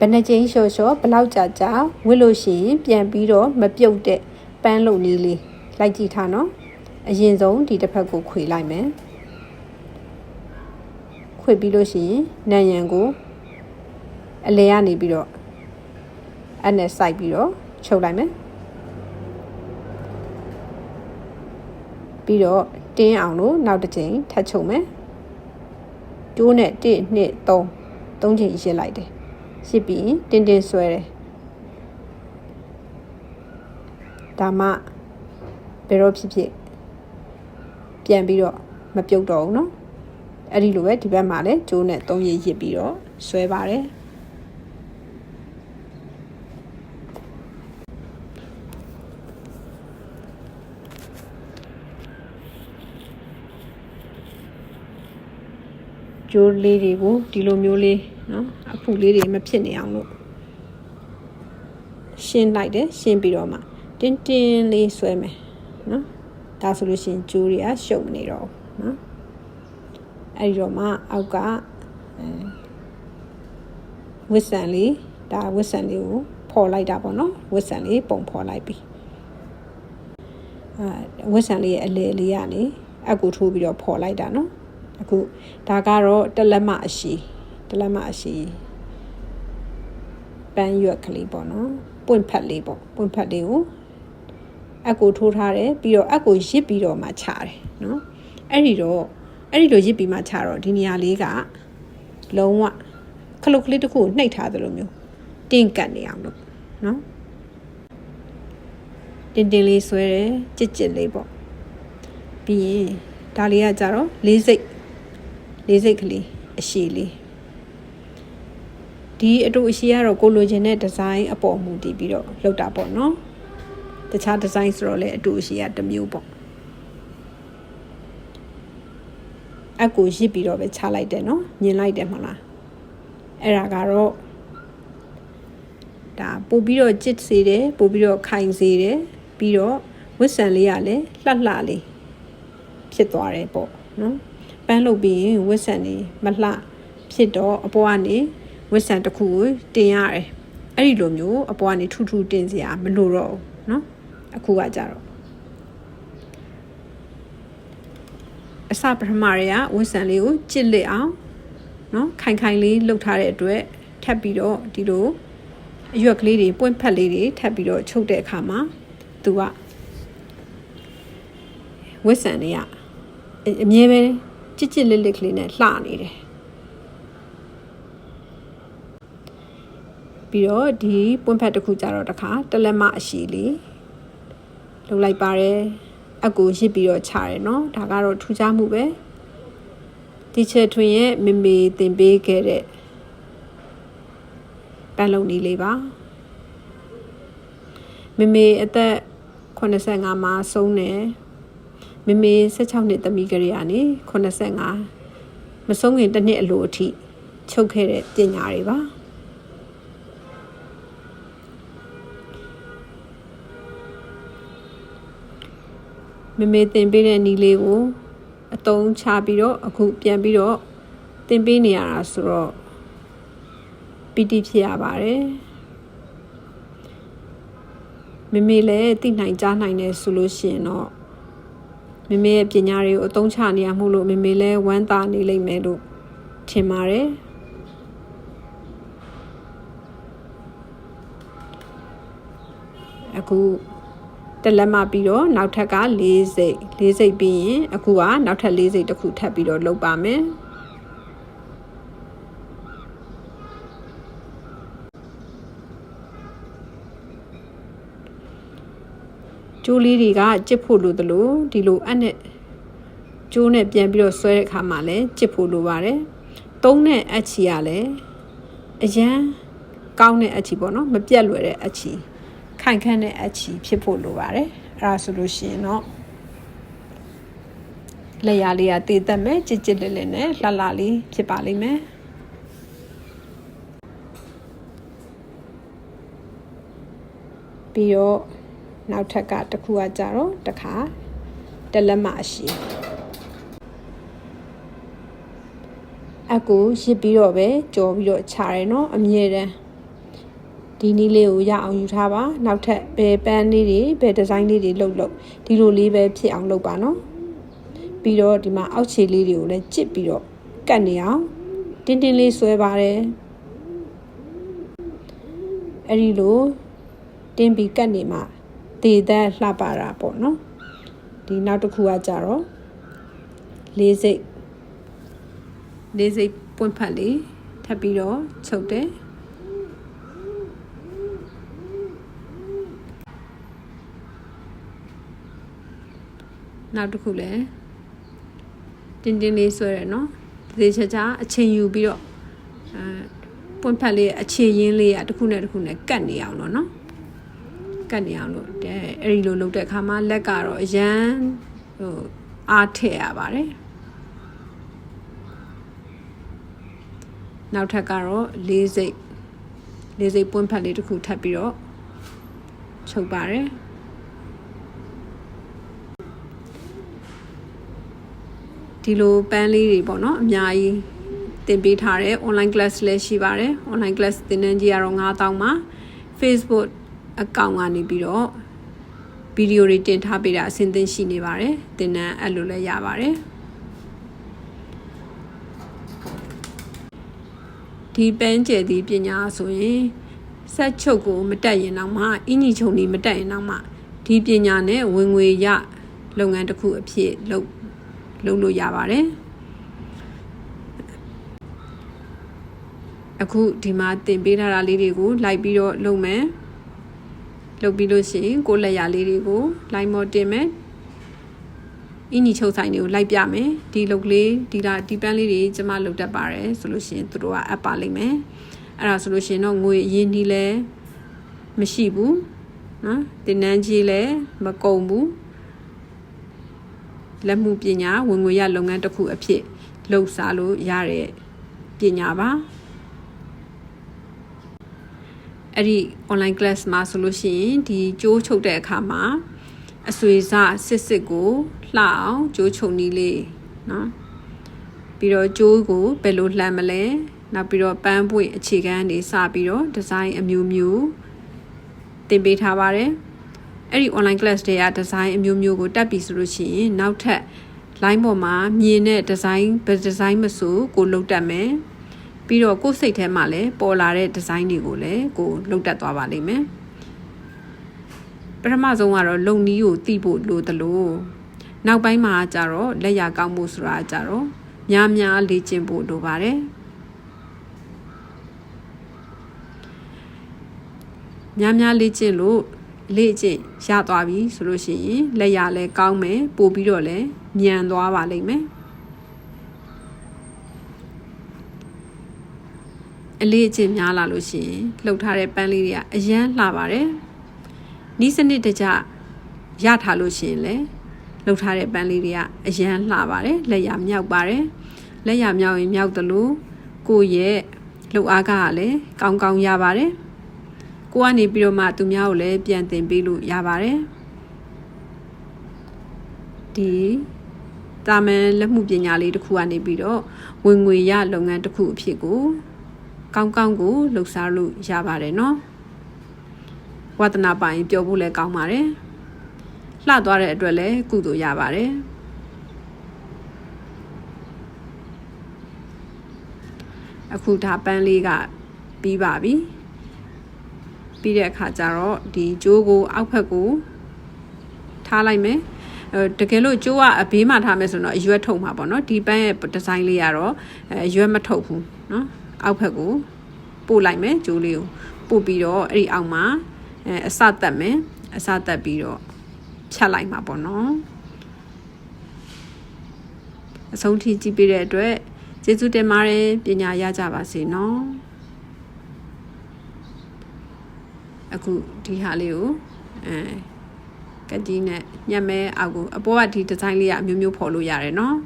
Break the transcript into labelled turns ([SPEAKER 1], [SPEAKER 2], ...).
[SPEAKER 1] ဘယ်နှချင်းလျှော့လျှော့ဘလောက်ကြာဝစ်လို့ရှိရင်ပြန်ပြီးတော့မပြုတ်တဲ့ပန်းလုံနည်းလေးလိုက်ကြည့်ထားနော်အရင်ဆုံးဒီတစ်ဖက်ကိုခွေလိုက်မယ်ခွေပြီးလို့ရှိရင်နံရံကိုအလဲရနေပြီးတော့အဲ့နဲ့စိုက်ပြီးတော့ချုပ်လိုက်မယ်ပြီးတော့တင်းအောင်လို့နောက်တစ်ချိန်ထပ်ချုပ်မယ်ကျိုးနဲ့1 2 3ချိန်ရစ်လိုက်တယ်ရစ်ပြီးတင်းဆွဲတယ်ဒါမှဘယ်တော့ဖြစ်ပြန်ပြီးတော့မပြုတ်တော့ဘူးเนาะအဲ့ဒီလိုပဲဒီဘက်မှာလည်းကျိုးနဲ့3ရက်ရစ်ပြီးတော့ဆွဲပါတယ်ကျိုးလေးတွေကိုဒီလိုမျိုးလေးเนาะအဖူလေးတွေမဖြစ်နေအောင်လို့ရှင်းလိုက်တယ်ရှင်းပြီးတော့မှတင်းလေးဆွဲမယ်เนาะဒါဆိုလို့ရှိရင်ကျိုးတွေကရှုပ်နေတော့เนาะအဲ့ဒီတော့မှအောက်ကဝစ်ဆန်လေးဒါဝစ်ဆန်လေးကိုဖော်လိုက်တာပေါ့နော်ဝစ်ဆန်လေးပုံဖော်လိုက်ပြီဝစ်ဆန်လေးရဲ့အလေလေးကနေအကူထိုးပြီးတော့ဖော်လိုက်တာနော်အခုဒါကတော့တလက်မအရှိပန်းရွက်ကလေးပေါ့နော်ပွင့်ဖက်လေးပေါ့ပွင့်ဖက်လေးကိုအကူထိုးထားတယ်ပြီးတော့အကူရစ်ပြီးတော့မှချတယ်နော်အဲ့ဒီလိုရစ်ပြီးမှချတော့ဒီနေရာလေးကလုံးဝခလုတ်ကလေးတစ်ခုကိုနှိပ်ထားသလိုမျိုးတင်းကတ်နေအောင်လို့နော်တင်းလေးဆွဲတယ်ကြစ်လေးပေါ့ပြီးရင်ဒါလေးကကြတော့လေးစိတ်ကလေးအရှိလေးဒီအတူအရှိကတော့ကိုလိုချင်တဲ့ဒီဇိုင်းအပေါ်မူတည်ပြီးတော့လုပ်တာပေါ့နော်တခြားဒီဇိုင်းဆိုတော့လေအတူအရှိကတစ်မျိုးပေါ့အကူရစ်ပြီးတော့ပဲချလိုက်တယ်နော်မြင်လိုက်တယ်မလားအဲ့ဒါကတော့ဒါပို့ပြီးတော့ကြစ်စေတယ်ပို့ပြီးတော့ခိုင်စေတယ်ပြီးတော့ဝစ်ဆန်လေးကလည်းလှလေးဖြစ်သွားတယ်ပေါ့နော်ပန်းလုပ်ပြီးရင်ဝစ်ဆန်လေးမလှဖြစ်တော့အပေါ်ကနေဝစ်ဆန်တစ်ခုကိုတင်ရတယ်အဲ့ဒီလိုမျိုးအပေါ်ကနေထူထူတင်စရာမလိုတော့ဘူးနော်အခုကကြတော့အစပထမတွေကဝစ်ဆန်လေးကိုကြစ်လက်အောင်နော်ခိုင်လေးလှုပ်ထားတဲ့အတွက်ထပ်ပြီးတော့ဒီလိုအရွက်ကလေးတွေပွင့်ဖက်လေးတွေထပ်ပြီးတော့ချုပ်တဲ့အခါမှာသူကဝစ်ဆန်တွေကအမြဲပဲကြစ်လစ်ကလေးနဲ့လှနေတယ်ပြီးတော့ဒီပွင့်ဖက်တစ်ခုကြတော့တခါတလက်မအရှိလေးလှုပ်လိုက်ပါတယ်အကူရစ်ပြီးတော့ချတယ်နော်ဒါကတော့ထူးခြားမှုပဲတီချာထွင်ရဲ့မမေသင်ပေးခဲ့တဲ့ပန်းလုံးလေးပါမမေအသက်85မှာဆုံးတယ်မမေ16နှစ်သမီးကလေးကနေ85မဆုံးခင်တစ်နှစ်အလိုအထိချုပ်ခဲ့တဲ့ပညာတွေပါမမေသင်ပေးတဲ့နီးလေးကိုအတုံးချပြီးတော့အခုပြန်ပြီးတော့သင်ပေးနေရတာဆိုတော့ပီတိဖြစ်ရပါတယ်မမေလည်းသိနိုင်ကြားနိုင်တယ်ဆိုလို့ရှိရင်တော့မမေရဲ့ပညာတွေကိုအသုံးချနေရမှုလို့မမေလည်းဝမ်းသာနေလိမ့်မယ်လို့ထင်ပါတယ်အခုတလက်မပြီးတော့နောက်ထပ်က4စိတ်ပြီးရင်အခုကနောက်ထပ်4စိတ်တစ်ခုထပ်ပြီးတော့လုပ်ပါမယ်ကျိုးလေးတွေကကြစ်ဖို့လိုသလိုဒီလိုအနဲ့ကျိုးနဲ့ပြန်ပြီးတော့ဆွဲတဲ့အခါမှာလည်းကြစ်ဖို့လိုပါတယ်သုံးတဲ့အချီကလည်းအရန်ကောင်းတဲ့အချီပေါ့နော်မပြတ်လွယ်တဲ့အချီခိုင်ခန့်တဲ့အချီဖြစ်ဖို့လိုပါတယ်အဲ့ဒါဆိုလို့ရှိရင်တော့လက်ရလေးကတည်သက်မယ်ကြစ်လစ်နဲ့လှလေးဖြစ်ပါလိမ့်မယ်ပြီးတော့နောက်ထပ်ကတစ်ခုကကြတော့တစ်ခါတလက်မအရှိအကူရစ်ပြီးတော့ပဲကြော်ပြီးတော့ခြားတယ်နော်အမြဲတမ်း ဒီနည်းလေးကိုရအောင်ယူထားပါနောက်ထပ်ဘယ်ပန်းလေးတွေဘယ်ဒီဇိုင်းလေးတွေလုပ်ဒီလိုလေးပဲဖြစ်အောင်လုပ်ပါနော်ပြီးတော့ဒီမှာအောက်ခြေလေးတွေကိုလည်းကြစ်ပြီးတော့ကတ်နေအောင်တင်းတင်းလေးဆွဲပါတယ်အဲ့ဒီလိုတင်းပြီးကတ်နေမှတည်သက်လှပတာပေါ့နော်ဒီနောက်တစ်ခုကကြတော့လေးစိတ်ပွင့်ဖက်လေးထပ်ပြီးတော့ချုပ်တယ်နောက်တစ်ခုလည်းတင်းတင်းလေးဆွဲရနော်ဒီချာအချိန်ယူပြီးတော့ပွင့်ဖက်လေးအခြေရင်းလေးကတစ်ခုနဲ့တစ်ခုနဲ့ကတ်နေအောင်လို့နော်ကတ်နေအောင်လို့အဲ့ဒီလိုလုပ်တဲ့အခါမှာလက်ကတော့အရန်အားထည့်ရပါတယ်နောက်ထပ်ကတော့လေးစိတ်ပွင့်ဖက်လေးတစ်ခုထပ်ပြီးတော့ချုပ်ပါတယ်ဒီလိုပန်းလေးတွေပေါ့နော်အများကြီးသင်ပေးထားတဲ့ online class လည်းရှိပါတယ် online class သင်တန်းကြီးကတော့9000ပါ Facebook account ကနေပြီးတော့ဗီဒီယိုတွေတင်ထားပေးတာအဆင်သင့်ရှိနေပါတယ်သင်တန်းအဲ့လိုလည်းရပါတယ်ဒီပန်းကျယ်ဒီပညာဆိုရင်ဆက်ချုပ်ကိုမတက်ရင်တော့မှအင်ကြီးချုံနေမတက်ရင်တော့မှဒီပညာနဲ့ဝင်ငွေရလုပ်ငန်းတစ်ခုအဖြစ်လုပ်လို့ရပါတယ်အခုဒီမှာသင်ပေးထားတာလေးတွေကိုလိုက်ပြီးတော့လုပ်မယ်လုပ်ပြီးလို့ရှိရင်ကိုလက်ရလေးတွေကိုလိုက်မော်တင်မယ်အင်းကြီးချုပ်ဆိုင်တွေကိုလိုက်ပြမယ်ဒီလုပ်လေးဒီပန်းလေးတွေကျမလုပ်တတ်ပါတယ်ဆိုလို့ရှိရင်သူတို့ကအပ်ပါလိမ့်မယ်အဲ့ဒါဆိုလို့ရှိရင်တော့ငွေအရင်ဒီလဲမရှိဘူးနော်တင်နန်းကြီးလဲမကုန်ဘူးလက်မှုပညာဝင်ငွေရလုပ်ငန်းတစ်ခုအဖြစ်လှုပ်ရှားလို့ရတဲ့ပညာပါအဲ့ဒီ online class မှာဆိုလို့ရှိရင်ဒီကြိုးချုပ်တဲ့အခါမှာအဆွေစစစ်ကိုလှအောင်ကြိုးချုပ်နည်းလေးနော်ပြီးတော့ကြိုးကိုဘယ်လိုလှမ်းမလဲနောက်ပြီးတော့ပန်းပွင့်အခြေခံနေစပြီးတော့ဒီဇိုင်းအမျိုးမျိုးသင်ပေးထားပါတယ်အဲ့ဒီ online class တွေကဒီဇိုင်းအမျိုးမျိုးကိုတက်ပြီဆိုလို့ရှိရင်နောက်ထပ် line ပေါ်မှာမြင်တဲ့ဒီဇိုင်းဘယ်ဒီဇိုင်းမဆိုကိုလုပ်တတ်မယ်ပြီးတော့ကိုယ်စိတ်ထဲမှာလည်းပေါ်လာတဲ့ဒီဇိုင်းတွေကိုလည်းကိုလုပ်တတ်သွားပါလိမ့်မယ်ပထမဆုံးကတော့လုံနီးကိုသိဖို့လိုသလိုနောက်ပိုင်းမှာကျတော့လက်ရကောင်းဖို့ဆိုတာကျတော့များလေ့ကျင့်ဖို့လိုပါတယ်များလေ့ကျင့်လို့လေ့ကျင့်ရသွားပြီဆိုလို့ရှိရင်လက်ရလည်းကောင်းမယ်ပို့ပြီးတော့လည်းမြန်သွားပါလိမ့်မယ်အလေးအကျင့်များလာလို့ရှိရင်လှုပ်ထားတဲ့ပန်းလေးတွေကအရန်လှပါတယ်နီးစနစ်တကျရထားလို့ရှိရင်လည်းလှုပ်ထားတဲ့ပန်းလေးတွေကအရန်လှပါတယ်လက်ရမြောက်ပါတယ်လက်ရမြောက်ရင်မြောက်တယ်လို့ကိုယ့်ရဲ့လှုပ်အားကလည်းကောင်းရပါတယ်ကိုကနေပြီးတော့မှသူများကိုလည်းပြန်သင်ပေးလို့ရပါတယ်ဒီတာမန်လက်မှုပညာလေးတစ်ခုကနေပြီးတော့ဝင်ငွေရလုပ်ငန်းတစ်ခုအဖြစ်ကိုကောင်းကိုလှုပ်ရှားလို့ရပါတယ်နော်ဝါသနာပိုင်ပြောဖို့လည်းကောင်းပါတယ်လှသွားတဲ့အတွက်လည်းကုသိုလ်ရပါတယ်အခုဒါပန်းလေးကပြီးပါပြီပြီးတဲ့အခါကျတော့ဒီကြိုးကိုအောက်ဖက်ကိုထားလိုက်မယ်တကယ်လို့ကြိုးကအဘေးမှာထားမယ်ဆိုတော့အရွက်ထုတ်မှာပေါ့နော်ဒီပန်းရဲ့ဒီဇိုင်းလေးကတော့အရွက်မထုတ်ဘူးနော်အောက်ဖက်ကိုပို့လိုက်မယ်ကြိုးလေးကိုပို့ပြီးတော့အဲ့ဒီအောက်မှာအစတက်မယ်အစတက်ပြီးတော့ဖြတ်လိုက်မှာပေါ့နော်အဆုံးထိကြည့်ပေးတဲ့အတွက်ကျေးဇူးတင်ပါတယ်ပညာရကြပါစေနော်အခုဒီဟာလေးကိုကကြီးနဲ့ညက်မဲအောက်ကိုအပေါ်ကဒီဒီဇိုင်းလေးကအမျိုးမျိုးဖော်လို့ရတယ်နော်